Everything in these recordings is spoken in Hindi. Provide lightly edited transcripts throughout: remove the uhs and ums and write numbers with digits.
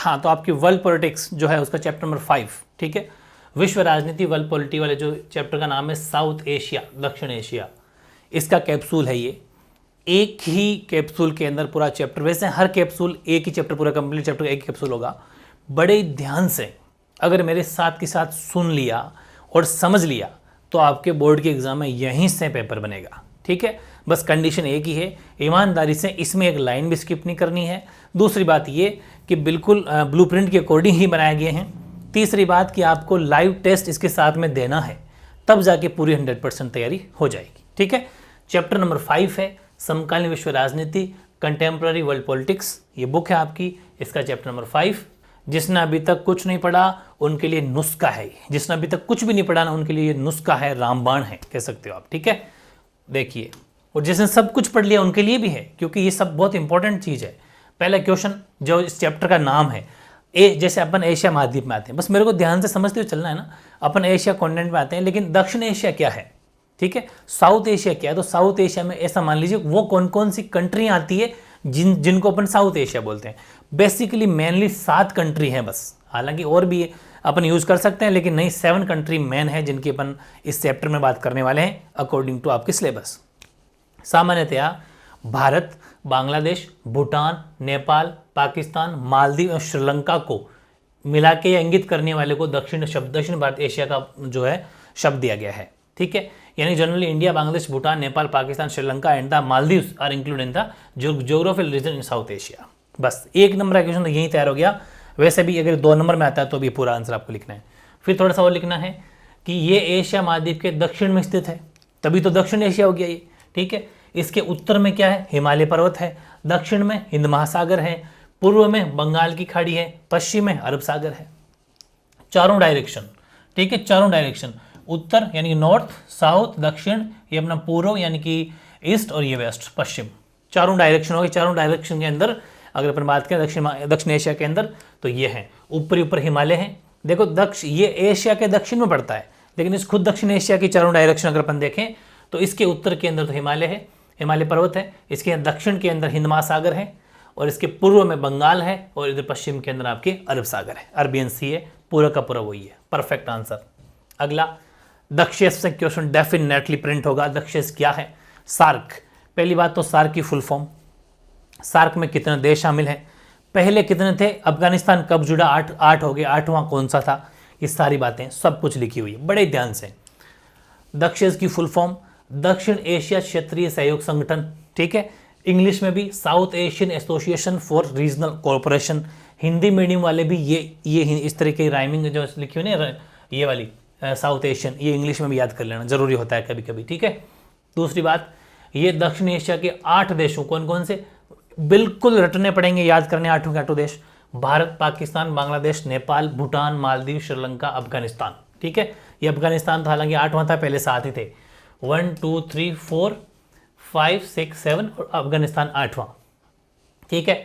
हाँ, तो आपकी वर्ल्ड पॉलिटिक्स जो है उसका चैप्टर नंबर 5, ठीक है। विश्व राजनीति वर्ल्ड पॉलिटी वाले जो चैप्टर का नाम है साउथ एशिया, दक्षिण एशिया, इसका कैप्सूल है ये। एक ही कैप्सूल के अंदर पूरा चैप्टर, वैसे हर कैप्सूल एक ही चैप्टर, पूरा कंप्लीट चैप्टर एक कैप्सूल होगा। बड़े ध्यान से अगर मेरे साथ के साथ सुन लिया और समझ लिया तो आपके बोर्ड के एग्जाम में यहीं से पेपर बनेगा, ठीक है। बस कंडीशन एक ही है, ईमानदारी से इसमें एक लाइन भी स्किप नहीं करनी है। दूसरी बात ये कि बिल्कुल ब्लूप्रिंट के अकॉर्डिंग ही बनाए गए हैं। तीसरी बात कि आपको लाइव टेस्ट इसके साथ में देना है, तब जाके पूरी 100% तैयारी हो जाएगी, ठीक है। चैप्टर नंबर 5 है समकालीन विश्व राजनीति, कंटेम्प्रेरी वर्ल्ड पॉलिटिक्स, ये बुक है आपकी, इसका चैप्टर नंबर 5। जिसने अभी तक कुछ नहीं पढ़ा उनके लिए नुस्खा है, जिसने अभी तक कुछ भी नहीं पढ़ा ना उनके लिए ये नुस्खा है, रामबाण है, कह सकते हो आप, ठीक है। देखिए, और जिसने सब कुछ पढ़ लिया उनके लिए भी है, क्योंकि ये सब बहुत इंपॉर्टेंट चीज़ है। पहला क्वेश्चन जो इस चैप्टर का नाम है, जैसे अपन एशिया महाद्वीप में आते हैं, बस मेरे को ध्यान से समझते हुए चलना है ना। अपन एशिया कॉन्टिनेंट में आते हैं, लेकिन दक्षिण एशिया क्या है, ठीक है, साउथ एशिया क्या है। तो साउथ एशिया में ऐसा मान लीजिए वो कौन कौन सी कंट्री आती है जिनको अपन साउथ एशिया बोलते हैं। बेसिकली मेनली 7 कंट्री हैं बस, हालांकि और भी अपन यूज कर सकते हैं, लेकिन नहीं, 7 कंट्री मेन है जिनकी अपन इस चैप्टर में बात करने वाले हैं अकॉर्डिंग टू आपके सिलेबस। सामान्यतया भारत, बांग्लादेश, भूटान, नेपाल, पाकिस्तान, मालदीव और श्रीलंका को मिला के या इंगित करने वाले को दक्षिण भारत एशिया का जो है शब्द दिया गया है, ठीक है। यानी generally India, Bangladesh, Bhutan, Nepal, Pakistan, Sri Lanka and the Maldives are included in the geographical region in South Asia. बस 1 नंबर का क्वेश्चन तो यही तैयार हो गया। वैसे भी अगर 2 नंबर में आता है तो भी पूरा आंसर आपको लिखना है। फिर थोड़ा सा और लिखना है कि ये एशिया महाद्वीप के दक्षिण में स्थित है, तभी तो दक्षिण एशिया हो गया ये, ठीक है। इसके उत्तर में क्या है, हिमालय पर्वत है, दक्षिण में हिंद महासागर है, पूर्व में बंगाल की खाड़ी है, पश्चिम में अरब सागर है। चारों डायरेक्शन, ठीक है, चारों डायरेक्शन, उत्तर यानी कि नॉर्थ, साउथ, दक्षिण, ये अपना पूर्व यानी कि ईस्ट, और ये वेस्ट, पश्चिम, चारों डायरेक्शन हो गए। चारों डायरेक्शन के अंदर अगर अपन बात करें दक्षिण एशिया के अंदर, तो ये है ऊपर हिमालय है। देखो ये एशिया के दक्षिण में पड़ता है, लेकिन इस खुद दक्षिण एशिया की चारों डायरेक्शन अगर अपन देखें तो इसके उत्तर के अंदर तो हिमालय है, हिमालय पर्वत है, इसके दक्षिण के अंदर हिंद महासागर है, और इसके पूर्व में बंगाल है, और इधर पश्चिम के अंदर आपके अरब सागर है, अरबियन सी है, पूरा का पूरा वही है। Perfect answer. अगला दक्षेस से क्वेश्चन डेफिनेटली प्रिंट होगा। दक्षेस क्या है? सार्क। पहली बात तो सार्क की फुल फॉर्म, सार्क में कितने देश शामिल हैं, पहले कितने थे, अफगानिस्तान कब जुड़ा, 8 हो गए, 8वां कौन सा था, ये सारी बातें सब कुछ लिखी हुई है बड़े ध्यान से। दक्षेस की फुल फॉर्म दक्षिण एशिया क्षेत्रीय सहयोग संगठन, ठीक है। इंग्लिश में भी south Asian association for regional cooperation. Hindi medium वाले भी ये इस तरह की राइमिंग जो लिखी हुई ना, ये वाली साउथ एशियन, ये इंग्लिश में भी याद कर लेना जरूरी होता है कभी कभी, ठीक है। दूसरी बात, ये दक्षिण एशिया के 8 देशों, कौन कौन से, बिल्कुल रटने पड़ेंगे, याद करने 8 के 8 देश, भारत, पाकिस्तान, बांग्लादेश, नेपाल, भूटान, मालदीव, श्रीलंका, अफगानिस्तान, ठीक है। ये अफगानिस्तान तो हालांकि 8वां था, पहले 7 ही थे, 1 2 3 4 5 6 7 और अफगानिस्तान 8वां, ठीक है,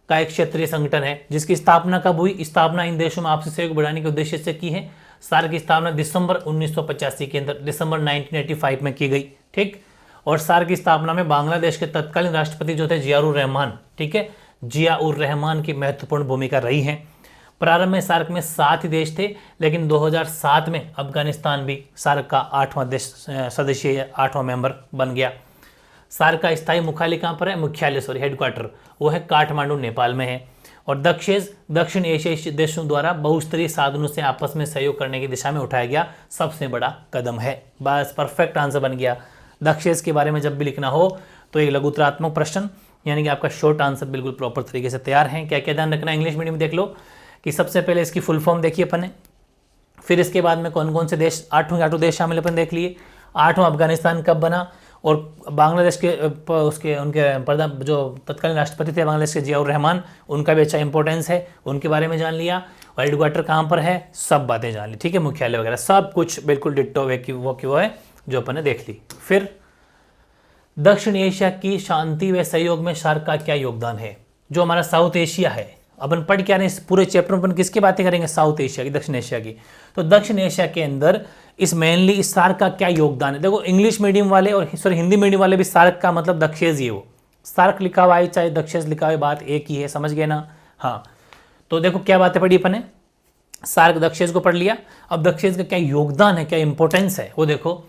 का एक क्षेत्रीय संगठन है जिसकी स्थापना कब हुई, स्थापना इन देशों में आपसी सहयोग बढ़ाने के उद्देश्य से की है। सार्क की स्थापना दिसंबर 1985 के अंदर, दिसंबर 1985 में की गई, ठीक। और सार्क की स्थापना में बांग्लादेश के तत्कालीन राष्ट्रपति जो थे जियाउर रहमान, ठीक है, जियाउर रहमान की महत्वपूर्ण भूमिका रही है। प्रारंभ में सार्क में 7 ही देश थे, लेकिन 2007 में अफगानिस्तान भी सार्क का 8वां देश सदस्य, 8वां मेंबर बन गया। सार्क का स्थायी मुख्यालय कहाँ पर है, मुख्यालय हेडक्वार्टर वो है काठमांडू, नेपाल में है। और दक्षिण एशियाई देशों द्वारा बहुस्तरीय साधनों से आपस में सहयोग करने की दिशा में उठाया गया सबसे बड़ा कदम है। बस परफेक्ट आंसर बन गया। दक्षेस के बारे में जब भी लिखना हो तो एक लघुतरात्मक प्रश्न, यानी कि आपका शॉर्ट आंसर बिल्कुल प्रॉपर तरीके से तैयार है। क्या क्या ध्यान रखना, इंग्लिश मीडियम देख लो कि सबसे पहले इसकी फुल फॉर्म देखिए अपन ने, फिर इसके बाद में कौन कौन से देश, 8 देश शामिल अपन देख लिए, 8वां अफगानिस्तान कब बना, और बांग्लादेश के उनके जो तत्कालीन राष्ट्रपति थे बांग्लादेश के जियाउर रहमान, उनका भी अच्छा इंपॉर्टेंस है, उनके बारे में जान लिया, और हेडक्वार्टर कहाँ पर है, सब बातें जान ली, ठीक है, मुख्यालय वगैरह सब कुछ बिल्कुल डिट्टो वो है जो अपन ने देख ली। फिर दक्षिण एशिया की शांति व सहयोग में सार्क का क्या योगदान है, जो हमारा साउथ एशिया है, अपन पढ़ क्या रहे, इस पूरे चैप्टर में अपन किसकी बातें करेंगे, साउथ एशिया की, दक्षिण एशिया की। तो दक्षिण एशिया के अंदर इस मेनली इस सार्क का क्या योगदान है। देखो इंग्लिश मीडियम वाले और हिंदी मीडियम वाले भी सार्क का मतलब दक्षेस ही हो, सार्क लिखा हुआ है चाहे दक्षेस लिखा हुआ, बात एक ही है, समझ गए ना। हाँ, तो देखो क्या बातें पढ़ी अपन ने, सार्क दक्षिण को पढ़ लिया। अब दक्षिण का क्या योगदान है, क्या इंपॉर्टेंस है वो देखो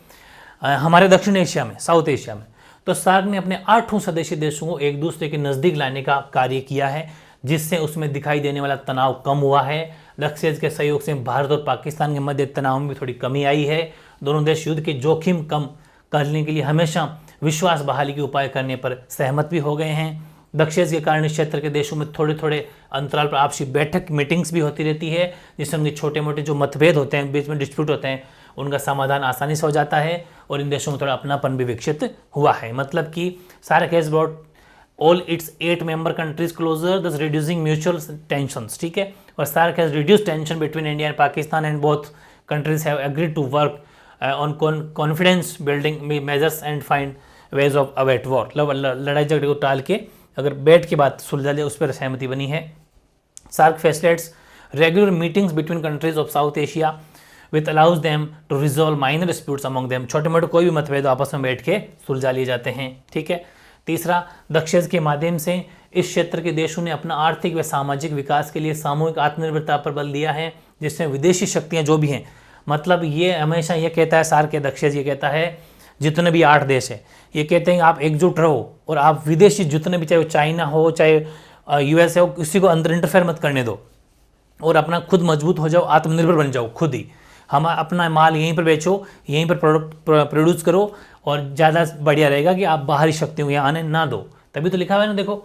हमारे दक्षिण एशिया में, साउथ एशिया में। तो सार्क ने अपने 8 सदस्य देशों को एक दूसरे के नज़दीक लाने का कार्य किया है, जिससे उसमें दिखाई देने वाला तनाव कम हुआ है। दक्षिण के सहयोग से भारत और पाकिस्तान के मध्य तनाव में भी थोड़ी कमी आई है। दोनों देश युद्ध के जोखिम कम करने के लिए हमेशा विश्वास बहाली के उपाय करने पर सहमत भी हो गए हैं। दक्षिण के कारण इस क्षेत्र के देशों में थोड़े थोड़े अंतराल पर आपसी बैठक मीटिंग्स भी होती रहती है, जिससे उनके छोटे मोटे जो मतभेद होते हैं, बीच में डिस्प्यूट होते हैं, उनका समाधान आसानी से हो जाता है और इन देशों में थोड़ा अपनापन भी विकसित हुआ है। मतलब कि SAARC has brought all its 8 member countries closer, thus reducing mutual tensions, ठीक है। और SAARC has reduce tension between India and Pakistan and both countries have agreed to work on confidence building measures and find ways of avoid war. लड़ाई झगड़े को टाल के अगर बैठ के बात सुलझा ले, उस पर सहमति बनी है। SAARC facilitates regular meetings between countries of South Asia with allows them to resolve minor disputes among them. छोटे मोटे कोई भी मतभेद आपस में बैठ के सुलझा लिए जाते हैं, ठीक है। तीसरा, दक्षिण के माध्यम से इस क्षेत्र के देशों ने अपना आर्थिक व सामाजिक विकास के लिए सामूहिक आत्मनिर्भरता पर बल दिया है, जिसमें विदेशी शक्तियां जो भी हैं, मतलब ये हमेशा ये कहता है सार्क के दक्षिण ये कहता है, जितने भी 8 देश हैं ये कहते हैं आप एकजुट रहो और आप विदेशी जितने भी, चाहे वो चाइना हो चाहे यूएसए हो, किसी को अंदर इंटरफेयर मत करने दो और अपना खुद मजबूत हो जाओ, आत्मनिर्भर बन जाओ खुद ही। हम अपना माल यहीं पर बेचो, यहीं पर प्रोडक्ट प्रोड्यूस करो और ज़्यादा बढ़िया रहेगा कि आप बाहरी शक्तियों को यहाँ आने ना दो। तभी तो लिखा हुआ है ना देखो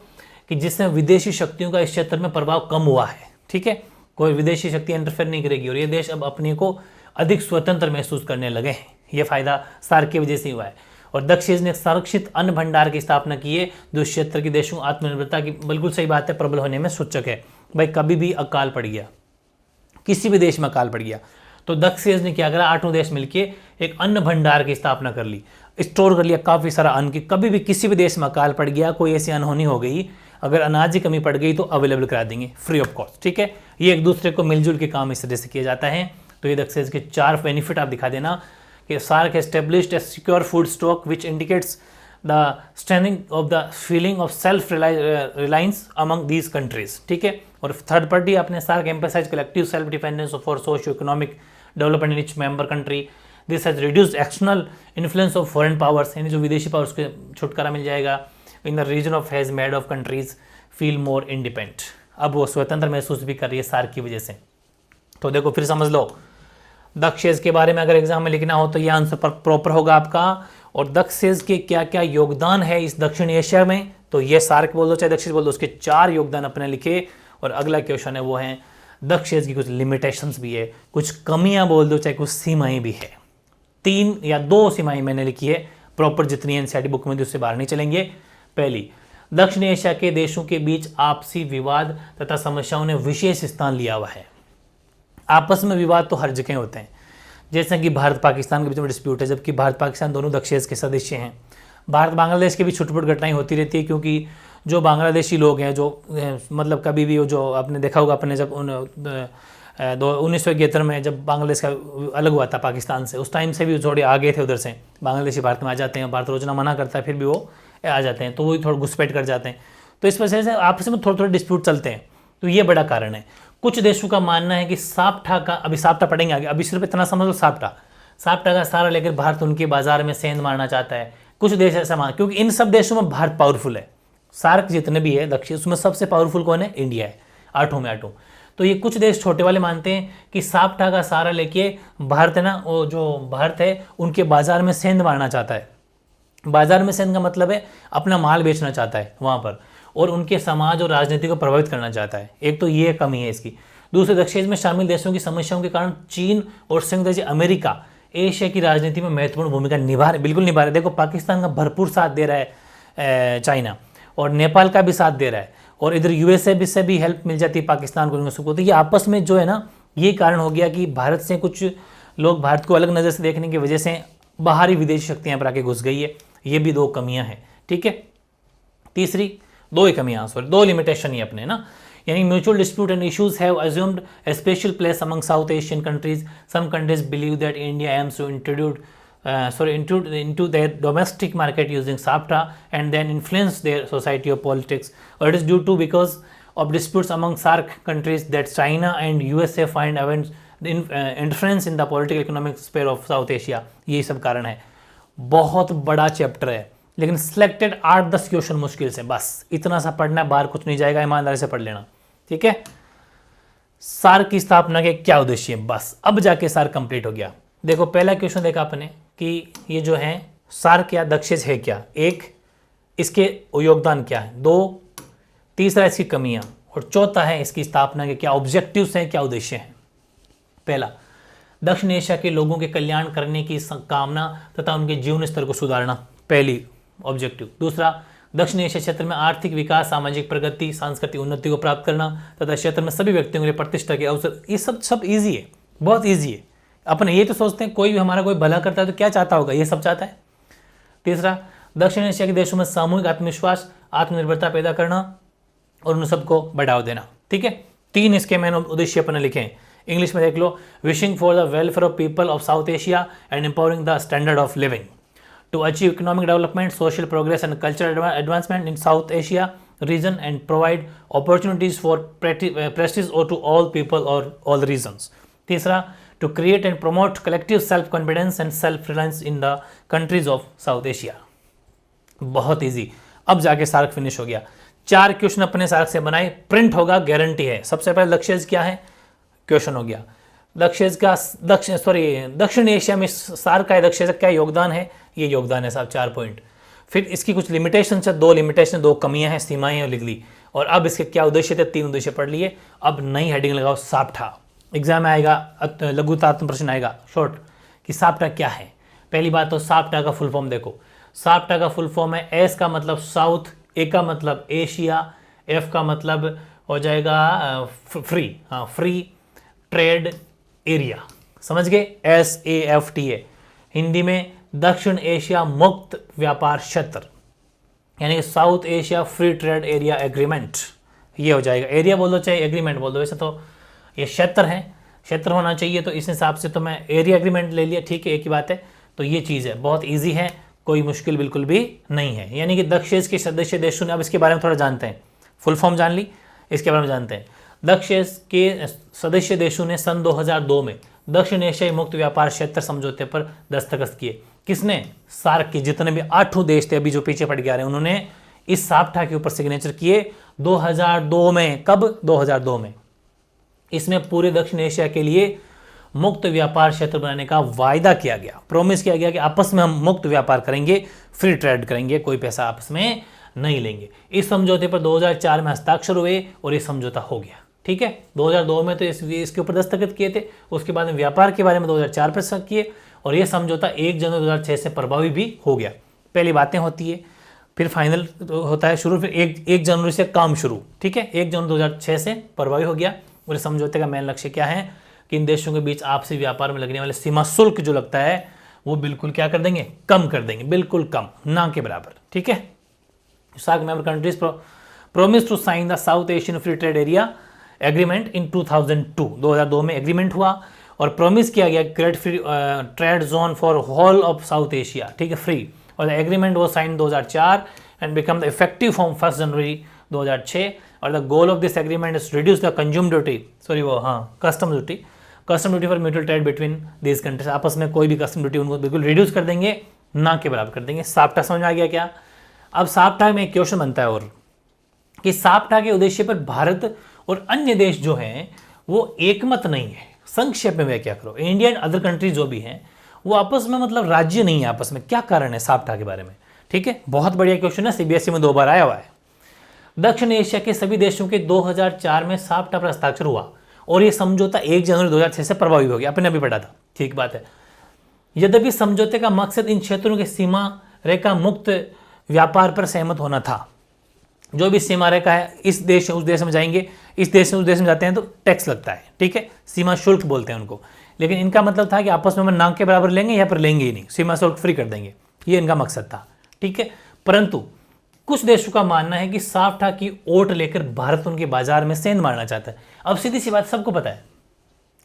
कि जिससे विदेशी शक्तियों का इस क्षेत्र में प्रभाव कम हुआ है, ठीक है। कोई विदेशी शक्ति इंटरफेयर नहीं करेगी और ये देश अब अपने को अधिक स्वतंत्र महसूस करने लगे हैं। ये फायदा सार्क की वजह से हुआ है। और दक्षिण ने संरक्षित अन्न भंडार की स्थापना की है, जो क्षेत्र के देशों आत्मनिर्भरता की, बिल्कुल सही बात है, प्रबल होने में सूचक है। भाई कभी भी अकाल पड़ गया, किसी भी देश में अकाल पड़ गया, तो दक्षिण ने क्या करा, 8 देश मिलके एक अन्न भंडार की स्थापना कर ली, स्टोर कर लिया काफ़ी सारा अन्न की। कभी भी किसी भी देश में अकाल पड़ गया, कोई ऐसी अनहोनी हो गई, अगर अनाज की कमी पड़ गई तो अवेलेबल करा देंगे फ्री ऑफ कॉस्ट, ठीक है। ये एक दूसरे को मिलजुल के काम इस तरह से किया जाता है। तो ये दक्षिण के 4 बेनिफिट आप दिखा देना कि SAARC established a secure food stock which indicates the strengthening of the feeling of self reliance among these countries, ठीक है। और थर्ड पार्टी आपने SAARC emphasise collective self dependence for socio economic development in each member country. This has reduced external influence of foreign powers, यानी जो विदेशी पावर्स के छुटकारा मिल जाएगा in the region of has made of countries feel more independent. अब वो स्वतंत्र महसूस भी कर रही है सार्क की वजह से। तो देखो फिर समझ लो, दक्षिण के बारे में अगर एग्जाम में लिखना हो तो यह आंसर प्रॉपर होगा आपका। और दक्षिण के क्या क्या योगदान है इस दक्षिण एशिया में, तो ये सार्क बोल दो चाहे दक्षिण बोल दो, उसके 4 योगदान अपने लिखे। और अगला क्वेश्चन है वो है दक्षिण की कुछ लिमिटेशंस भी है, कुछ कमियां बोल दो चाहे कुछ सीमाएं भी है। 3 या 2 सीमाएं मैंने लिखी है प्रॉपर, जितनी एनसीईआरटी बुक में थी उससे बाहर नहीं चलेंगे। पहली, दक्षिण एशिया के देशों के बीच आपसी विवाद तथा समस्याओं ने विशेष स्थान लिया हुआ है। आपस में विवाद तो हर जगह होते हैं, जैसे कि भारत पाकिस्तान के बीच में डिस्प्यूट है, जबकि भारत पाकिस्तान दोनों दक्षिण के सदस्य हैं। भारत बांग्लादेश के भी छुटपुट घटनाएं होती रहती है, क्योंकि जो बांग्लादेशी लोग हैं, जो मतलब कभी भी जो आपने देखा होगा, अपने जब 1971 में जब बांग्लादेश का अलग हुआ था पाकिस्तान से, उस टाइम से भी थोड़े आ गए थे उधर से, बांग्लादेशी भारत में आ जाते हैं, भारत रोजना मना करता है फिर भी वो आ जाते हैं, तो वो थोड़ा घुसपैठ कर जाते हैं। तो इस वजह से आपस में थोड़े थोड़े डिस्प्यूट चलते हैं, तो ये बड़ा कारण है। कुछ देशों का मानना है कि साप्टा का, अभी साप्टा पढ़ेंगे आगे, अभी सिर्फ इतना समझ लो, साप्टा का सारा लेकर भारत उनके बाजार में सेंध मारना चाहता है। कुछ देश ऐसा मान, क्योंकि इन सब देशों में भारत पावरफुल है, सार्क जितने भी है दक्षिण, उसमें सबसे पावरफुल कौन है, इंडिया है, 8 में 8। तो ये कुछ देश छोटे वाले मानते हैं कि साप्टा का सारा लेके भारत है ना, वो जो भारत है उनके बाजार में सेंध मारना चाहता है। बाजार में सेंध का मतलब है अपना माल बेचना चाहता है वहाँ पर, और उनके समाज और राजनीति को प्रभावित करना चाहता है। एक तो ये कमी है इसकी। दूसरे, दक्षिण में शामिल देशों की समस्याओं के कारण चीन और संयुक्त राज्य अमेरिका एशिया की राजनीति में महत्वपूर्ण भूमिका निभा रहे, बिल्कुल निभा रहे। देखो पाकिस्तान का भरपूर साथ दे रहा है चाइना, और नेपाल का भी साथ दे रहा है, और इधर यूएसए से भी हेल्प मिल जाती है पाकिस्तान को। तो ये आपस में जो है ना, ये कारण हो गया कि भारत से कुछ लोग भारत को अलग नज़र से देखने की वजह से बाहरी विदेशी शक्तियाँ पर आके घुस गई है। ये भी 2 कमियाँ हैं, ठीक है। तीसरी, 2 ही कमियाँ, सॉरी 2 लिमिटेशन ही अपने ना, यानी mutual dispute and issues have assumed a special place among South Asian countries. Some countries believe that India aims to intrude into their domestic market using SAFTA and then influence their society or politics, or it is due to because of disputes among SAARC countries that China and USA find interference in the political economic sphere of South Asia। ये सब कारण है। बहुत बड़ा चैप्टर है, लेकिन सिलेक्टेड 8-10 क्वेश्चन मुश्किल से, बस इतना सा पढ़ना, बाहर कुछ नहीं जाएगा, ईमानदारी से पढ़ लेना, ठीक है। सार्क की स्थापना के क्या उद्देश्य है, बस अब जाके सार्क कंप्लीट हो गया। देखो पहला क्वेश्चन देखा आपने कि ये जो है सार्क या दक्षेज है क्या, एक इसके योगदान क्या है, दो तीसरा इसकी कमियां, और चौथा है इसकी स्थापना के क्या ऑब्जेक्टिव्स हैं, क्या उद्देश्य हैं। पहला, दक्षिण एशिया के लोगों के कल्याण करने की कामना तथा उनके जीवन स्तर को सुधारना, पहली ऑब्जेक्टिव। दूसरा, दक्षिण एशिया क्षेत्र में आर्थिक विकास, सामाजिक प्रगति, सांस्कृतिक उन्नति को प्राप्त करना तथा क्षेत्र में सभी व्यक्तियों के लिए प्रतिष्ठा के अवसर। ये सब ईजी है, बहुत ईजी है। अपने ये तो सोचते हैं कोई भी हमारा कोई भला करता है तो क्या चाहता होगा, ये सब चाहता है। तीसरा, दक्षिण एशिया के देशों में सामूहिक आत्मविश्वास, आत्मनिर्भरता पैदा करना और उन सबको बढ़ावा देना, ठीक है। 3 इसके मेन उद्देश्य अपने लिखे हैं, इंग्लिश में देख लो। Wishing for the welfare of people of South Asia and empowering the standard of living to achieve economic development, social progress and cultural advancement in South Asia region and provide opportunities for prestige और टू ऑल पीपल और ऑल रीजन्स। तीसरा, to create and promote collective self confidence and self reliance in the countries of South Asia. बहुत ईजी, अब जाके सार्क फिनिश हो गया। 4 क्वेश्चन अपने सार्क से बनाए, प्रिंट होगा, गारंटी है। सबसे पहले लक्ष्य क्या है, क्वेश्चन हो गया। लक्ष्य का दक्षिण एशिया में सार्क का दक्षिण का क्या योगदान है, ये योगदान है साहब 4 पॉइंट। फिर इसकी कुछ लिमिटेशन है, 2 लिमिटेशन, 2 कमियां हैं, सीमाएं हैं, लिख ली। और अब इसके क्या उद्देश्य थे, 3 उद्देश्य पढ़ लिए। अब नई हेडिंग लगाओ, साप्टा। एग्जाम में आएगा, लघुतात्मक प्रश्न आएगा शॉर्ट कि साप्टा क्या है। पहली बात तो साप्टा का फुल फॉर्म देखो। साप्टा का फुल फॉर्म है, एस का मतलब साउथ, ए का मतलब एशिया, एफ का मतलब हो जाएगा फ्री, हाँ फ्री ट्रेड एरिया, समझ गए, SAFTA। हिंदी में दक्षिण एशिया मुक्त व्यापार क्षेत्र, यानी कि south Asia free trade area agreement, ये हो जाएगा। एरिया बोल दो चाहे एग्रीमेंट बोल दो, वैसे तो ये क्षेत्र है, क्षेत्र होना चाहिए, तो इस हिसाब से तो मैं एरिया एग्रीमेंट ले लिया, ठीक है, एक ही बात है। तो ये चीज़ है, बहुत ईजी है, कोई मुश्किल बिल्कुल भी नहीं है। यानी कि दक्षेज के सदस्य देशों ने, अब इसके बारे में थोड़ा जानते हैं, फुल फॉर्म जान ली, इसके बारे में जानते हैं। दक्षेज के सदस्य देशों ने सन 2002 में दक्षिण एशियाई मुक्त व्यापार क्षेत्र समझौते पर दस्तखत किए। किसने, सार्क के जितने भी 8 देश थे, अभी जो पीछे पड़ गया रहे, उन्होंने इस साप्टा के ऊपर सिग्नेचर किए 2002 में। कब, 2002 में। इसमें पूरे दक्षिण एशिया के लिए मुक्त व्यापार क्षेत्र बनाने का वायदा किया गया, प्रॉमिस किया गया कि आपस में हम मुक्त व्यापार करेंगे, फ्री ट्रेड करेंगे, कोई पैसा आपस में नहीं लेंगे। इस समझौते पर 2004 में हस्ताक्षर हुए और ये समझौता हो गया, ठीक है। 2002 में तो इसके ऊपर दस्तखत किए थे, उसके बाद में व्यापार के बारे में 2004 पर किए, और ये समझौता 1 जनवरी 2006 से प्रभावी भी हो गया। पहली बातें होती है, फिर फाइनल होता है शुरू, फिर 1 जनवरी से काम शुरू, ठीक है। 1 जनवरी 2006 से प्रभावी हो गया। और इस समझौते का मेन लक्ष्य क्या है कि इन देशों के बीच आपसी व्यापार में लगने वाले सीमा शुल्क जो लगता है वो बिल्कुल क्या कर देंगे, कम कर देंगे, बिल्कुल कम, ना के बराबर, ठीक है। SAARC member countries promise to sign the South Asian free trade area agreement in 2002 में एग्रीमेंट हुआ, और प्रॉमिस किया गया create free trade zone for whole of South Asia, ठीक है, फ्री। और the agreement was sign 2004 and become the effective from 1 January 2006। और the goal of this agreement is reduce the consume duty, custom duty for mutual trade between these countries. आपस में कोई भी कस्टम ड्यूटी उनको बिल्कुल रिड्यूस कर देंगे, ना के बराबर कर देंगे। साप्टा समझ आ गया क्या। अब साप्टा में एक क्वेश्चन बनता है और कि साप्टा के उद्देश्य पर भारत और अन्य देश जो हैं वो एकमत नहीं है। संक्षेप में व्याख्या करो, इंडिया एंड अदर कंट्रीज जो भी हैं वो आपस में मतलब राज्य नहीं है आपस में, क्या कारण है साप्टा के बारे में, ठीक है। बहुत बढ़िया क्वेश्चन है, CBSE में 2 बार आया हुआ है। दक्षिण एशिया के सभी देशों के 2004 में साप्टा पर हस्ताक्षर हुआ और यह समझौता 1 जनवरी 2006 से प्रभावी हो गया, अपने अभी पढ़ा था, ठीक बात है। यद्यपि समझौते का मकसद इन क्षेत्रों के सीमा रेखा मुक्त व्यापार पर सहमत होना था। जो भी सीमा रेखा है, इस देश से उस देश में जाएंगे, इस देश से उस देश में जाते हैं तो टैक्स लगता है, ठीक है, सीमा शुल्क बोलते हैं उनको। लेकिन इनका मतलब था कि आपस में हम नाक के बराबर लेंगे या फिर लेंगे ही नहीं, सीमा शुल्क फ्री कर देंगे, ये इनका मकसद था, ठीक है। परंतु कुछ देशों का मानना है कि साप्टा की ओट लेकर भारत उनके बाजार में सेंध मारना चाहता है। अब सीधी सी बात सबको पता है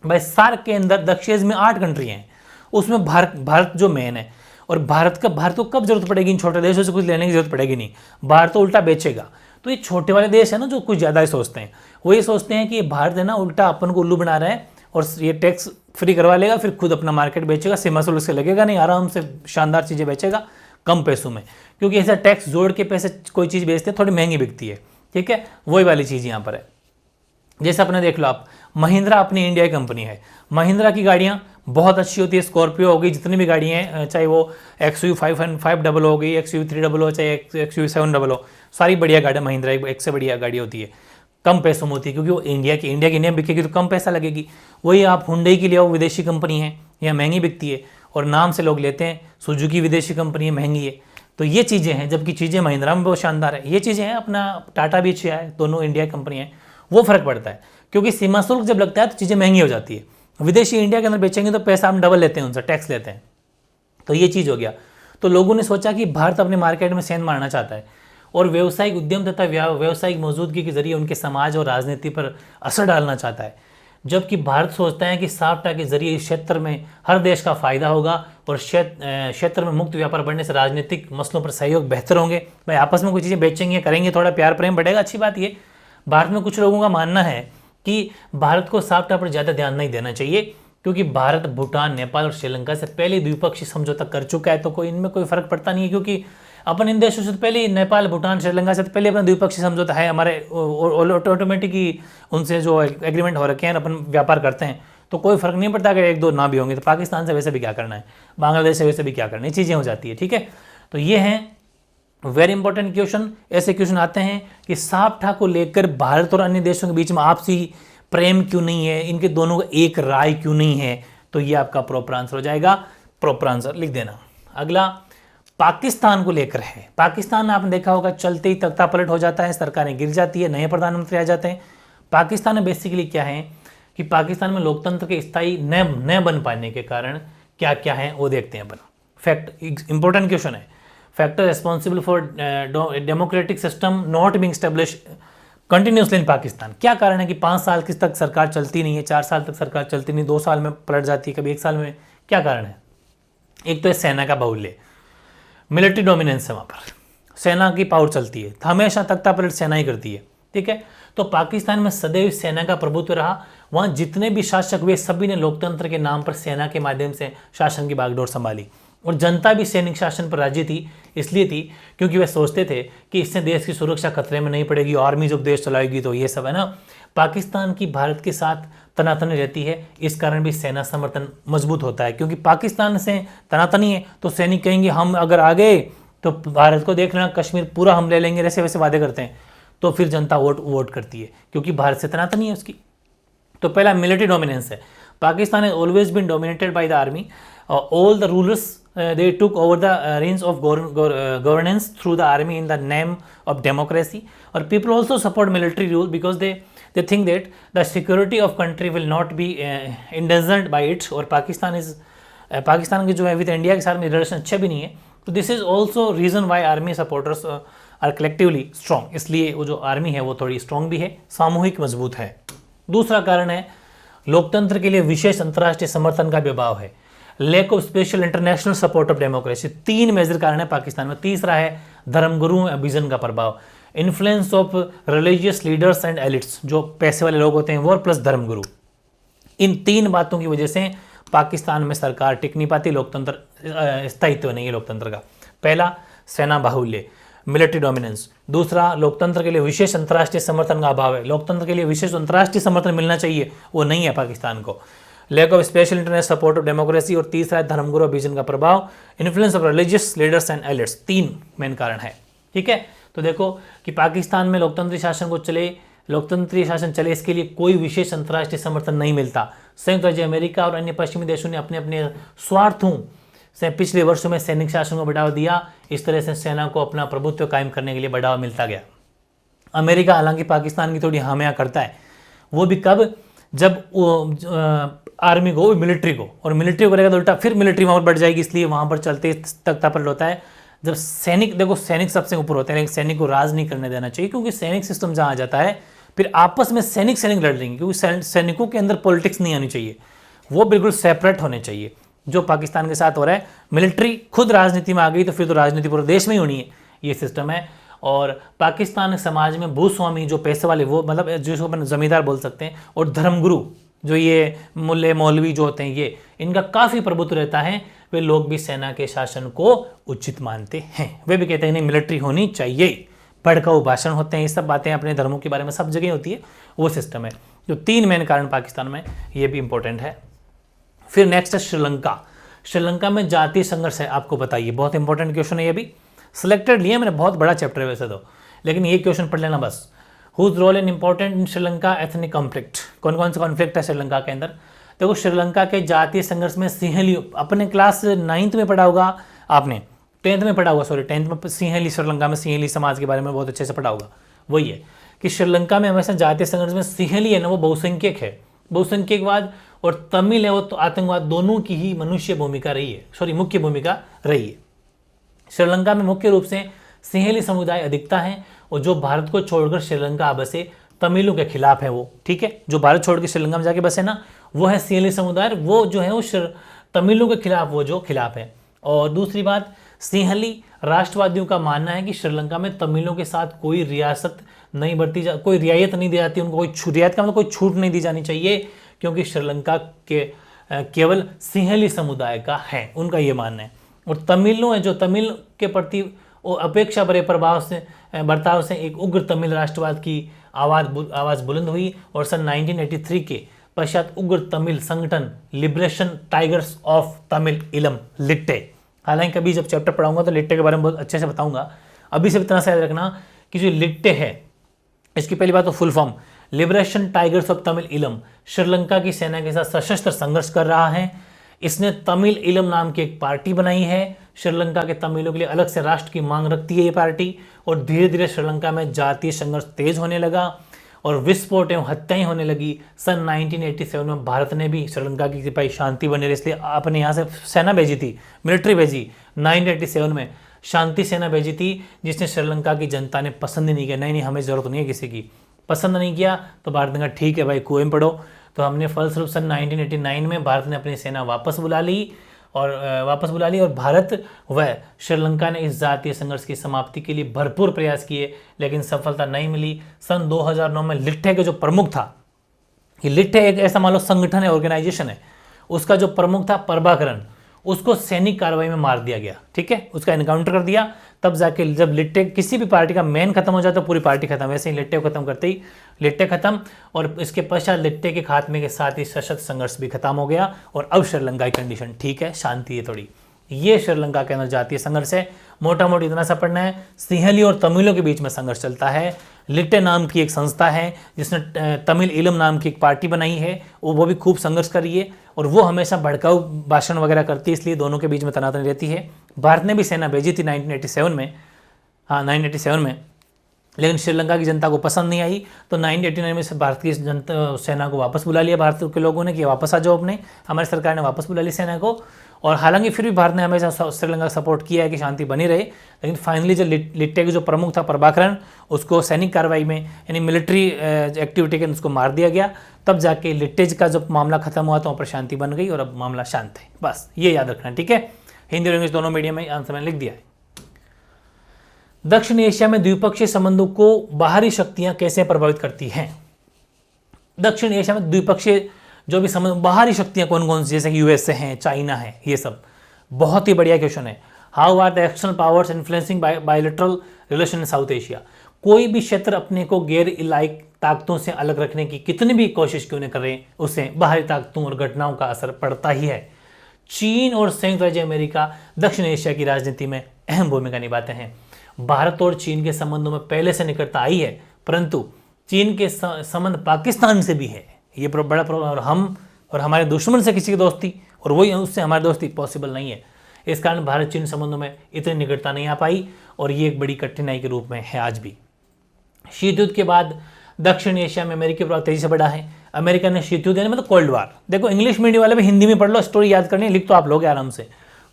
भाई, सार्क के अंदर दक्षिण में 8 कंट्री हैं, उसमें भारत जो मेन है, और भारत को कब जरूरत पड़ेगी इन छोटे देशों से कुछ लेने की जरूरत पड़ेगी नहीं, भारत तो उल्टा बेचेगा। तो ये छोटे वाले देश है ना जो कुछ ज़्यादा ही सोचते हैं, वो ये सोचते हैं कि भारत है ना उल्टा अपन को उल्लू बना रहा है और ये टैक्स फ्री करवा लेगा, फिर खुद अपना मार्केट बेचेगा, सीमा शुल्क से लगेगा नहीं, आराम से शानदार चीज़ें बेचेगा कम पैसों में, क्योंकि ऐसा टैक्स जोड़ के पैसे कोई चीज़ बेचते हैं थोड़ी महंगी बिकती है। ठीक है, वही वाली चीज़ यहाँ पर है। जैसे अपने देख लो आप, महिंद्रा अपनी इंडिया की कंपनी है, महिंद्रा की गाड़ियाँ बहुत अच्छी होती है, स्कॉर्पियो हो गई, जितनी भी गाड़ियाँ हैं, चाहे वो XUV500 हो गई, XUV300 हो, चाहे XUV700 हो, सारी बढ़िया गाड़ी महिंद्रा एक से बढ़िया गाड़ी होती है, कम पैसों में होती है, क्योंकि वो इंडिया में बिकेगी तो कम पैसा लगेगी। वही आप हुंडई की ले आओ, विदेशी कंपनी है, यहाँ महंगी बिकती है और नाम से लोग लेते हैं, सुजुकी विदेशी कंपनी है, महंगी है। तो ये चीज़ें हैं, जबकि चीज़ें महिंद्रा में बहुत शानदार है। ये चीज़ें हैं, अपना टाटा भी अच्छा है, दोनों इंडिया की कंपनी है, वो फर्क पड़ता है, क्योंकि सीमा शुल्क जब लगता है तो चीज़ें महंगी हो जाती है। विदेशी इंडिया के अंदर बेचेंगे तो पैसा हम डबल लेते हैं, उनसे टैक्स लेते हैं, तो ये चीज़ हो गया। तो लोगों ने सोचा कि भारत अपने मार्केट में सेंध मारना चाहता है और व्यवसायिक उद्यम तथा व्यवसायिक मौजूदगी के जरिए उनके समाज और राजनीति पर असर डालना चाहता है, जबकि भारत सोचता है कि साफ्टा के जरिए इस क्षेत्र में हर देश का फायदा होगा और क्षेत्र में मुक्त व्यापार बढ़ने से राजनीतिक मसलों पर सहयोग बेहतर होंगे। भाई आपस में कुछ चीज़ें बेचेंगे, करेंगे, थोड़ा प्यार प्रेम बढ़ेगा, अच्छी बात। ये भारत में कुछ लोगों का मानना है कि भारत को साफ्टा पर ज़्यादा ध्यान नहीं देना चाहिए, क्योंकि भारत भूटान, नेपाल और श्रीलंका से पहले द्विपक्षीय समझौता कर चुका है, तो कोई इनमें कोई फर्क पड़ता नहीं है, क्योंकि अपन इन देशों से पहले, नेपाल, भूटान, श्रीलंका से पहले अपना द्विपक्षीय समझौता है, हमारे ऑटोमेटिक ही उनसे जो एग्रीमेंट हो रखे हैं, अपन व्यापार करते हैं, तो कोई फर्क नहीं पड़ता अगर एक दो ना भी होंगे। तो पाकिस्तान से वैसे भी क्या करना है, बांग्लादेश से वैसे भी क्या करना है, चीज़ें हो जाती है। ठीक है, तो ये हैं वेरी इंपॉर्टेंट क्वेश्चन। ऐसे क्वेश्चन आते हैं कि साफ्टा को लेकर भारत और अन्य देशों के बीच में आपसी प्रेम क्यों नहीं है, इनके दोनों का एक राय क्यों नहीं है, तो ये आपका प्रॉपर आंसर हो जाएगा, प्रॉपर आंसर लिख देना। अगला पाकिस्तान को लेकर है। पाकिस्तान आपने देखा होगा चलते ही तख्ता पलट हो जाता है, सरकारें गिर जाती है, नए प्रधानमंत्री आ जाते हैं। पाकिस्तान में बेसिकली क्या है कि पाकिस्तान में लोकतंत्र के स्थायी न बन पाने के कारण क्या क्या है वो देखते हैं अपन। फैक्ट इंपॉर्टेंट क्वेश्चन है, factor responsible for democratic system not being establish continuously in Pakistan. क्या कारण है कि 5 साल तक सरकार चलती नहीं है, 4 साल तक सरकार चलती नहीं, 2 साल में पलट जाती है, कभी 1 साल में, क्या कारण है? एक तो है सेना का बाहुल्य, मिलिट्री डोमिनेंस है, वहाँ पर सेना की पावर चलती है, हमेशा तख्ता पलट सेना ही करती है। ठीक है, तो पाकिस्तान में सदैव सेना का प्रभुत्व रहा, वहाँ जितने भी शासक हुए सभी ने लोकतंत्र के नाम पर सेना के माध्यम से शासन की बागडोर संभाली, और जनता भी सैनिक शासन पर राजी थी, इसलिए थी क्योंकि वे सोचते थे कि इससे देश की सुरक्षा खतरे में नहीं पड़ेगी, आर्मी जब देश चलाएगी तो ये सब है ना। पाकिस्तान की भारत के साथ तनातनी रहती है, इस कारण भी सेना समर्थन मजबूत होता है, क्योंकि पाकिस्तान से तनातनी है तो सैनिक कहेंगे हम अगर आ गए तो भारत को देख लेना, कश्मीर पूरा हम ले लेंगे, ऐसे वैसे वादे करते हैं, तो फिर जनता वोट करती है, क्योंकि भारत से तनातनी है उसकी। तो पहला मिलिट्री डोमिनेंस है, Pakistan has always been dominated by the army, all the rulers they took over the reins of governance through the army in the name of democracy, or people also support military rule because they think that the security of country will not be endangered by it, और पाकिस्तान के जो है विद इंडिया के साथ में रिलेशन अच्छे भी नहीं है, तो this is also reason why army supporters are collectively strong, इसलिए वो जो आर्मी है वो थोड़ी स्ट्रॉन्ग भी है, सामूहिक मजबूत है। दूसरा कारण है लोकतंत्र के लिए विशेष अंतर्राष्ट्रीय समर्थन का भी अभाव है, lack of special international support of democracy. 3 major कारण है पाकिस्तान में। तीसरा है धर्मगुरु विजन का प्रभाव, influence of religious leaders and elites, जो पैसे वाले लोग होते हैं वो, प्लस धर्मगुरु। इन 3 बातों की वजह से पाकिस्तान में सरकार टिक नहीं पाती, लोकतंत्र स्थायित्व नहीं है लोकतंत्र का। पहला सेना बाहुल्य, मिलिट्री डोमिनेंस। दूसरा लोकतंत्र के लिए विशेष अंतर्राष्ट्रीय समर्थन का अभाव है, लोकतंत्र के लिए विशेष अंतर्राष्ट्रीय समर्थन मिलना चाहिए, वो नहीं है पाकिस्तान को, lack of special international support of democracy. और तीसरा है धर्मगुरु विजन का प्रभाव, influence of religious leaders and elites. 3 main कारण है। ठीक है, तो देखो कि पाकिस्तान में लोकतंत्री शासन चले इसके लिए कोई विशेष अंतर्राष्ट्रीय समर्थन नहीं मिलता। संयुक्त राज्य अमेरिका और अन्य पश्चिमी देशों ने अपने अपने स्वार्थों से पिछले वर्षों में सैनिक शासन को बढ़ावा दिया, इस तरह से सेना को अपना प्रभुत्व कायम करने के लिए बढ़ावा मिलता गया। अमेरिका हालांकि पाकिस्तान की थोड़ी हामियां करता है, वो भी कब, जब आर्मी को, मिलिट्री को, और मिलिट्री को करेगा तो उल्टा फिर मिलिट्री वहाँ पर बढ़ जाएगी, इसलिए वहाँ पर चलते तख्ता पलट होता है। जब सैनिक, देखो सैनिक सबसे ऊपर होते हैं, लेकिन सैनिक को राज नहीं करने देना चाहिए, क्योंकि सैनिक सिस्टम जहाँ आ जाता है फिर आपस में सैनिक लड़ लेंगे, क्योंकि सैनिकों के अंदर पॉलिटिक्स नहीं आनी चाहिए, वो बिल्कुल सेपरेट होने चाहिए, जो पाकिस्तान के साथ हो रहा है। मिलिट्री खुद राजनीति में आ गई तो फिर तो राजनीति पूरे देश में ही होनी है, ये सिस्टम है। और पाकिस्तान समाज में भूस्वामी जो पैसे वाले वो मतलब जिसको अपन जमींदार बोल सकते हैं, और धर्मगुरु जो ये मुल्ले मौलवी जो होते हैं ये इनका काफ़ी प्रभुत्व रहता है। वे लोग भी सेना के शासन को उचित मानते हैं, वे भी कहते हैं नहीं मिलिट्री होनी चाहिए। भड़काऊ भाषण होते हैं, ये सब बातें अपने धर्मों के बारे में सब जगह होती है, वो सिस्टम है। जो 3 मेन कारण पाकिस्तान में, ये भी इंपॉर्टेंट है। फिर नेक्स्ट है श्रीलंका। श्रीलंका में जातीय संघर्ष है, आपको बताइए, बहुत इंपॉर्टेंट क्वेश्चन है ये भी। सिलेक्टेड लिया मैंने, बहुत बड़ा चैप्टर है वैसे तो, लेकिन ये क्वेश्चन पढ़ लेना बस। Whose role and important in Sri Lanka ethnic conflict, कौन कौन से कॉन्फ्लिक्ट है श्रीलंका के अंदर। देखो श्रीलंका के जातीय संघर्ष में सिंहली, अपने क्लास 9th में पढ़ा होगा आपने, 10th में पढ़ा होगा, सॉरी 10th में सिंहली, श्रीलंका में सिंहली समाज के बारे में बहुत अच्छे से पढ़ा होगा। वही है कि श्रीलंका में हमेशा जातीय संघर्ष में सिंहली है ना, वो बहुसंख्यक है, बहुसंख्यकवाद, और तमिल है वो तो आतंकवाद, दोनों की ही मनुष्य भूमिका रही है, सॉरी मुख्य भूमिका रही है। श्रीलंका में मुख्य रूप से सिंहली समुदाय अधिकता है, और जो भारत को छोड़कर श्रीलंका बसे तमिलों के खिलाफ है वो, ठीक है, जो भारत छोड़ के श्रीलंका में जाके बसे ना वो है सिंहली समुदाय, वो जो है वो तमिलों के खिलाफ, वो जो खिलाफ है। और दूसरी बात, सिंहली राष्ट्रवादियों का मानना है कि श्रीलंका में तमिलों के साथ कोई रियासत नहीं बरती जा, कोई रियायत नहीं दी जाती, उनको कोई रियायत का मतलब कोई छूट नहीं दी जानी चाहिए, क्योंकि श्रीलंका के केवल सिंहली समुदाय का है, उनका ये मानना है। और तमिलों है जो तमिल के प्रति अपेक्षा भरे बर्ताव से एक उग्र तमिल राष्ट्रवाद की आवाज़ बुलंद हुई, और सन 1983 के पश्चात उग्र तमिल संगठन लिबरेशन टाइगर्स ऑफ तमिल इलम लिट्टे, हालांकि कभी जब चैप्टर पढ़ाऊंगा तो लिट्टे के बारे में बहुत अच्छे से बताऊंगा, अभी से इतना सा याद रखना कि जो लिट्टे है, इसकी पहली बात तो full form liberation tigers of Tamil इलम, श्रीलंका की सेना के साथ सशस्त्र संघर्ष कर रहा है। इसने तमिल इलम नाम की एक पार्टी बनाई है, श्रीलंका के तमिलों के लिए अलग से राष्ट्र की मांग रखती है ये पार्टी, और धीरे धीरे श्रीलंका में जातीय संघर्ष तेज होने लगा और विस्फोट एवं हत्याएं होने लगी। सन 1987 में भारत ने भी श्रीलंका की भाई शांति बने रही, इसलिए अपने यहाँ से सेना भेजी थी, मिलिट्री भेजी 1987 में, शांति सेना भेजी थी, जिसने श्रीलंका की जनता ने पसंद ही नहीं किया, नहीं हमें ज़रूरत नहीं है किसी की, पसंद नहीं किया, तो भारत ने कहा ठीक है भाई कुएं में पड़ो। तो हमने फलस्वरूप सन 1989 में भारत ने अपनी सेना वापस बुला ली, और भारत व श्रीलंका ने इस जातीय संघर्ष की समाप्ति के लिए भरपूर प्रयास किए, लेकिन सफलता नहीं मिली। सन 2009 में लिट्टे के जो प्रमुख था, कि लिट्टे एक ऐसा मान लो संगठन है, ऑर्गेनाइजेशन है, उसका जो प्रमुख था प्रभाकरण, उसको सैनिक कार्रवाई में मार दिया गया, ठीक है, उसका एनकाउंटर कर दिया। तब जाके जब लिट्टे किसी भी पार्टी का मेन खत्म हो जाता है, पूरी पार्टी खत्म, वैसे ही लिट्टे को खत्म करते ही लिट्टे खत्म, और इसके पश्चात लिट्टे के खात्मे के साथ ही सशस्त्र संघर्ष भी खत्म हो गया, और अब श्रीलंका की कंडीशन ठीक है, शांति है थोड़ी। ये श्रीलंका के अंदर जातीय संघर्ष है, मोटा मोटी इतना सा पढ़ना है। सिंहली और तमिलों के बीच में संघर्ष चलता है। लिट्टे नाम की एक संस्था है जिसने तमिल इलम नाम की एक पार्टी बनाई है, वो भी खूब संघर्ष कर रही है, और वो हमेशा भड़काऊ भाषण वगैरह करती है, इसलिए दोनों के बीच में तनातनी रहती है। भारत ने भी सेना भेजी थी 1987 में, हाँ 1987 में, लेकिन श्रीलंका की जनता को पसंद नहीं आई, तो 1989 में से भारत की जनता सेना को वापस बुला लिया भारत के लोगों ने कि वापस आ जाओ अपने, हमारी सरकार ने वापस बुला ली सेना को। और हालांकि फिर भी भारत ने हमेशा श्रीलंका का सपोर्ट किया है कि शांति बनी रहे, लेकिन फाइनली जो लिट्टे के जो प्रमुख था प्रभाकरण, उसको सैनिक कार्रवाई में यानी मिलिट्री एक्टिविटी के उसको मार दिया गया। तब जाके लिट्टे का जब मामला खत्म हुआ तो वहाँ पर शांति बन गई और अब मामला शांत है, बस ये याद रखना, ठीक है। हिंदी और इंग्लिश दोनों मीडियम में आंसर मैंने लिख दिया है। दक्षिण एशिया में द्विपक्षीय संबंधों को बाहरी शक्तियां कैसे प्रभावित करती हैं? दक्षिण एशिया में द्विपक्षीय जो भी संबंध, बाहरी शक्तियां कौन कौन सी, जैसे कि यूएसए हैं, चाइना है, ये सब बहुत ही बढ़िया क्वेश्चन है। How are the external powers influencing bilateral relation in South Asia? कोई भी क्षेत्र अपने को गैर इलाही ताकतों से अलग रखने की कितनी भी कोशिश क्यों न करें, उससे बाहरी ताकतों और घटनाओं का असर पड़ता ही है। चीन और संयुक्त राज्य अमेरिका दक्षिण एशिया की राजनीति में अहम भूमिका निभाते हैं। भारत और चीन के संबंधों में पहले से निकटता आई है, परंतु चीन के संबंध पाकिस्तान से भी है, ये बड़ा प्रॉब्लम। और हम और हमारे दुश्मन से किसी की दोस्ती और वही उससे हमारी दोस्ती पॉसिबल नहीं है। इस कारण भारत चीन संबंधों में इतनी निकटता नहीं आ पाई, और ये एक बड़ी कठिनाई के रूप में है आज भी। शीत युद्ध के बाद दक्षिण एशिया में अमेरिकी प्रभाव तेजी से बढ़ा है। अमेरिका ने शीत युद्ध यानी मतलब कोल्ड वार, देखो इंग्लिश मीडियम वाले भी हिंदी में पढ़ लो, स्टोरी याद करनी है, लिख तो आप लोग आराम से।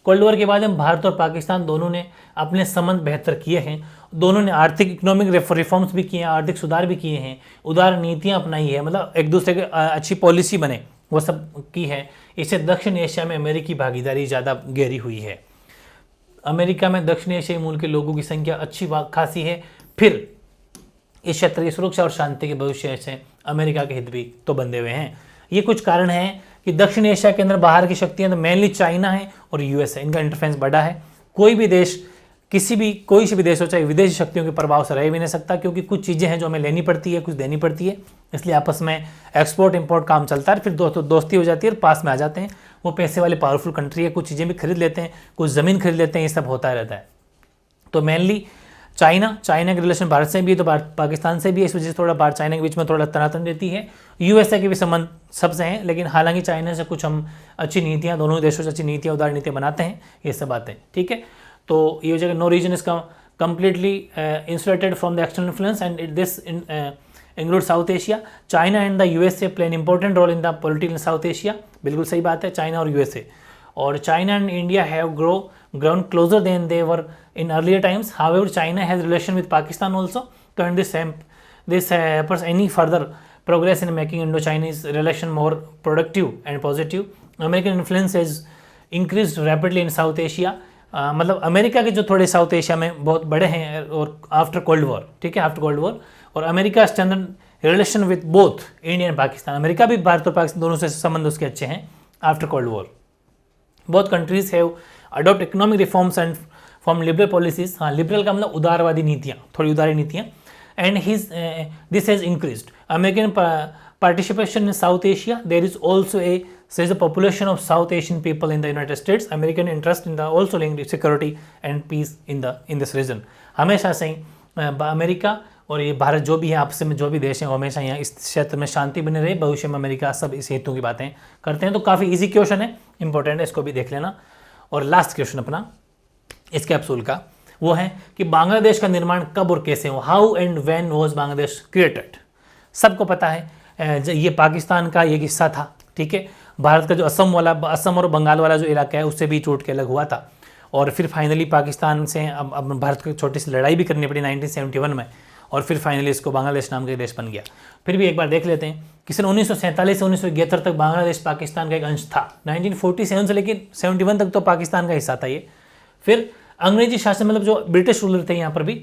कोल्ड वॉर के बाद में भारत और पाकिस्तान दोनों ने अपने संबंध बेहतर किए हैं। दोनों ने आर्थिक इकोनॉमिक रिफॉर्म्स भी किए हैं, आर्थिक सुधार भी किए हैं, उदार नीतियां अपनाई है, मतलब एक दूसरे की अच्छी पॉलिसी बने वो सब की है। इससे दक्षिण एशिया में अमेरिकी भागीदारी ज़्यादा गहरी हुई है। अमेरिका में दक्षिण एशियाई मूल के लोगों की संख्या अच्छी खासी है। फिर इस क्षेत्र की सुरक्षा और शांति के भविष्य से अमेरिका के हित भी तो बंधे हुए हैं। ये कुछ कारण हैं कि दक्षिण एशिया के अंदर बाहर की शक्तियां तो मेनली चाइना है और यूएस है, इनका इंटरफेरेंस बड़ा है। कोई भी देश कोई से भी देश हो, चाहे विदेशी शक्तियों के प्रभाव से रह भी नहीं सकता, क्योंकि कुछ चीज़ें हैं जो हमें लेनी पड़ती है, कुछ देनी पड़ती है, इसलिए आपस में एक्सपोर्ट इंपोर्ट काम चलता है। फिर दोस्ती हो जाती है और पास में आ जाते हैं। वो पैसे वाले पावरफुल कंट्री है, कुछ चीज़ें भी खरीद लेते हैं, कुछ ज़मीन खरीद लेते हैं, ये सब होता रहता है। तो मेनली चाइना के रिलेशन भारत से भी है, तो पाकिस्तान से भी है, इस वजह से थोड़ा भारत चाइना के बीच में थोड़ा तनातन रहती है। यूएसए के भी संबंध सबसे हैं, लेकिन हालांकि चाइना से कुछ हम अच्छी नीतियाँ, दोनों देशों से अच्छी नीतियाँ, उदार नीतियाँ बनाते हैं, ये सब बातें, ठीक है। तो ये जगह नो रीजन इसका completely insulated from the external influence and this include South Asia. China and the USA play an important role in the politics in South Asia. बिल्कुल सही बात है, चाइना और यूएसए। और China and India have grown closer than they were in earlier times. However, China has relation with Pakistan also. And this hampers any further progress in making Indo-Chinese relation more productive and positive. American influence has increased rapidly in South Asia. मतलब अमेरिका के जो थोड़े साउथ एशिया में बहुत बड़े हैं और आफ्टर कोल्ड वॉर, ठीक है, आफ्टर कोल्ड वॉर। और America standard relation with both India and Pakistan. America भी भारत और पाकिस्तान दोनों से संबंध उसके अच्छे हैं after cold war. Both countries have adopt economic reforms and from liberal policies. हाँ, liberal का मतलब उदारवादी नीतियाँ, थोड़ी उदारी नीतियाँ। And this has increased American participation in South Asia. There is also a population of South Asian people in the United States. American interest in the also linked security and peace in this region. हमेशा से अमेरिका और ये भारत जो भी है आपस में जो भी देश हैं, हमेशा यहाँ इस क्षेत्र में शांति बने रहे, भविष्य में अमेरिका, सब इस हेतु की बातें करते हैं। तो काफ़ी इजी क्वेश्चन है, इंपॉर्टेंट है, इसको भी देख लेना। और लास्ट क्वेश्चन अपना इस कैप्सूल का वो है कि बांग्लादेश का निर्माण कब और कैसे हुआ। How and when was Bangladesh created. सबको पता है ये पाकिस्तान का ये किस्सा था, ठीक है। भारत का जो असम और बंगाल वाला जो इलाका है उससे भी टूट के अलग हुआ था। और फिर फाइनली पाकिस्तान से अब भारत को छोटी सी लड़ाई भी करनी पड़ी 1971 में, और फिर फाइनली इसको बांग्लादेश नाम का देश बन गया। फिर भी एक बार देख लेते हैं कि सन 1947 से 1971 तक बांग्लादेश पाकिस्तान का एक अंश था। 1947 से लेकर 71 तक तो पाकिस्तान का हिस्सा था ये। फिर अंग्रेजी शासन मतलब जो ब्रिटिश रूलर थे यहाँ पर भी,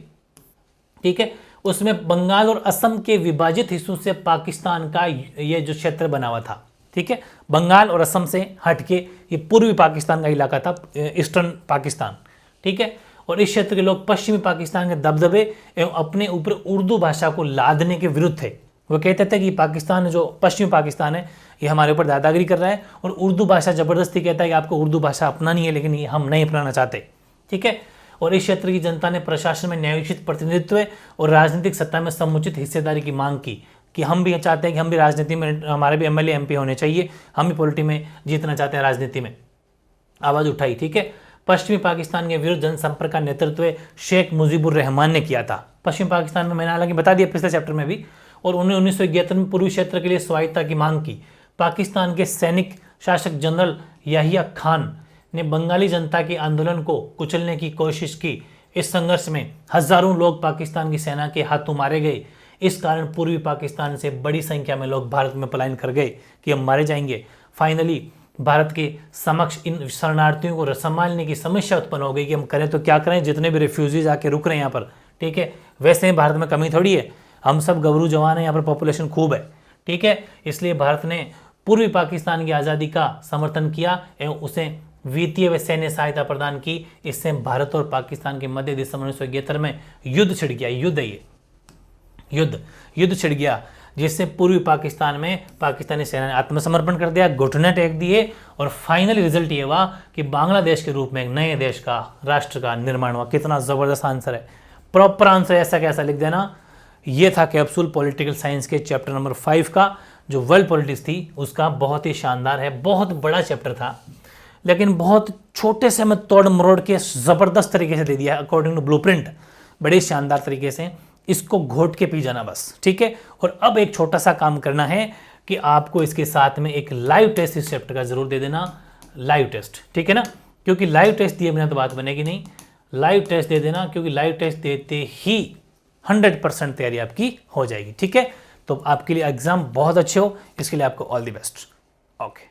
ठीक है, उसमें बंगाल और असम के विभाजित हिस्सों से पाकिस्तान का ये जो क्षेत्र बना हुआ था, ठीक है। बंगाल और असम से हट के ये पूर्वी पाकिस्तान का इलाका था, ईस्टर्न पाकिस्तान, ठीक है। और इस क्षेत्र के लोग पश्चिमी पाकिस्तान के दबदबे एवं अपने ऊपर उर्दू भाषा को लादने के विरुद्ध थे। वो कहते थे कि पाकिस्तान जो पश्चिमी पाकिस्तान है ये हमारे ऊपर दादागिरी कर रहा है, और उर्दू भाषा ज़बरदस्ती कहता है कि आपको उर्दू भाषा अपनानी है, लेकिन ये हम नहीं अपनाना चाहते, ठीक है। और इस क्षेत्र की जनता ने प्रशासन में न्यायोचित प्रतिनिधित्व और राजनीतिक सत्ता में समुचित हिस्सेदारी की मांग की कि हम भी चाहते हैं कि हम भी राजनीति में, हमारे भी एमएलए एमपी होने चाहिए, हम भी पॉलिटी में जीतना चाहते हैं, राजनीति में आवाज़ उठाई, ठीक है। पश्चिमी पाकिस्तान के विरुद्ध जनसंपर्क का नेतृत्व शेख मुजीबुर रहमान ने किया था। पश्चिम पाकिस्तान में मैंने हालांकि बता दिया पिछले चैप्टर में भी। और उन्होंने 1971 में पूर्वी क्षेत्र के लिए स्वायत्तता की मांग की। पाकिस्तान के सैनिक शासक जनरल याहिया खान ने बंगाली जनता के आंदोलन को कुचलने की कोशिश की। इस संघर्ष में हजारों लोग पाकिस्तान की सेना के हाथों मारे गए। इस कारण पूर्वी पाकिस्तान से बड़ी संख्या में लोग भारत में पलायन कर गए कि हम मारे जाएंगे। फाइनली भारत के समक्ष इन शरणार्थियों को संभालने की समस्या उत्पन्न हो गई कि हम करें तो क्या करें, जितने भी रिफ्यूजीज आके रुक रहे हैं यहाँ पर, ठीक है। वैसे ही भारत में कमी थोड़ी है, हम सब गबरू जवान हैं, यहाँ पर पॉपुलेशन खूब है, ठीक है। इसलिए भारत ने पूर्वी पाकिस्तान की आज़ादी का समर्थन किया एवं उसे वित्तीय व सैन्य सहायता प्रदान की। इससे भारत और पाकिस्तान के मध्य दिसंबर 1971 में युद्ध छिड़ गया। युद्ध छिड़ गया, जिससे पूर्वी पाकिस्तान में पाकिस्तानी सेना ने आत्मसमर्पण कर दिया, घुटने टेक दिए, और फाइनली रिजल्ट ये हुआ कि बांग्लादेश के रूप में एक नए देश का, राष्ट्र का निर्माण हुआ। कितना ज़बरदस्त आंसर है, प्रॉपर आंसर ऐसा कैसा लिख देना। ये था कैप्सूल पॉलिटिकल साइंस के चैप्टर नंबर 5 का, जो वर्ल्ड पॉलिटिक्स थी उसका। बहुत ही शानदार है, बहुत बड़ा चैप्टर था, लेकिन बहुत छोटे से में तोड़ मरोड़ के ज़बरदस्त तरीके से दे दिया अकॉर्डिंग टू ब्लूप्रिंट, बड़े शानदार तरीके से। इसको घोट के पी जाना बस, ठीक है। और अब एक छोटा सा काम करना है कि आपको इसके साथ में एक लाइव टेस्ट इस चैप्टर का जरूर दे देना, लाइव टेस्ट, ठीक है ना, क्योंकि लाइव टेस्ट दिए बिना तो बात बनेगी नहीं। लाइव टेस्ट दे देना, क्योंकि लाइव टेस्ट देते ही 100% तैयारी आपकी हो जाएगी, ठीक है। तो आपके लिए एग्जाम बहुत अच्छे हो, इसके लिए आपको ऑल द बेस्ट। ओके।